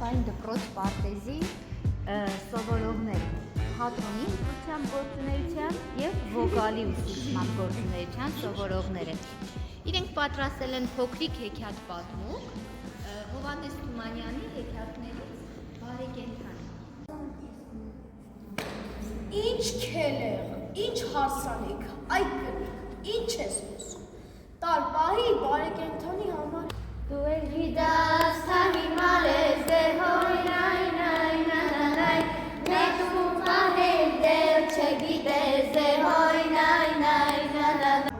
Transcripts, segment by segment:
Համալսարային դպրոց պարտեզի սովորողներ թատրոնի ուսուցչության գործունեության եւ վոկալի ուսուցման գործունեության սովորողներ են։ Իրենք պատրաստել են փոքրիկ հեքիաթ պատմող Հովհաննես Թումանյանի հեքիաթներից Բարեկենդան։ Ինչ քելեղ, ինչ հարսանիք, այ կնիկ, ինչ ես ուսում, տար պահի Բարեկենդանի համար։ Դու էլ գիտաս, թա հիմար ես դե հոյ նայ նայ նայ մեկ ու պահել դեր չգիտես դե հոյ նայ նայ նայ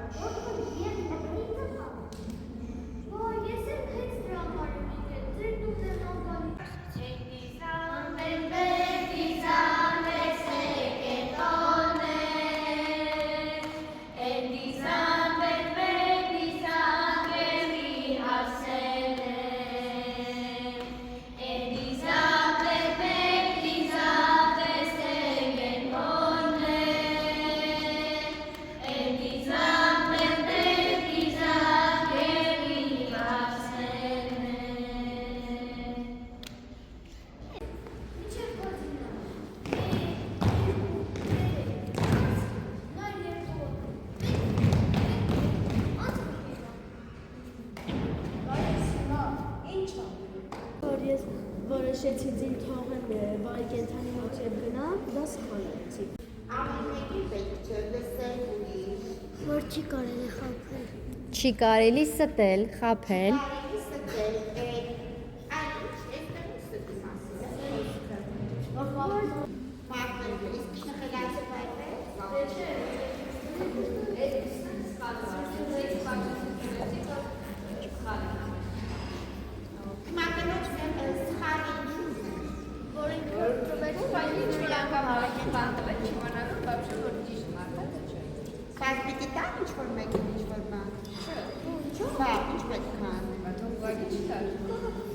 Որոշեցի ձին թողեմ Բարեկենդանի մոտ եւ գնամ, դա սխալեցի։ Ամեն մեկի պետք չէ լսել ուրիշ։ որ չի կարելի խաբել։ Չի կարելի ստել, խաբել։ Կարելի ստել այլ ինչ ստի մասը։ Պատմել, իսկ շխելացը Բայց պիտի տան ինչ-որ մեկին ինչ-որ բան։ Չէ, ինչ պետք է անել։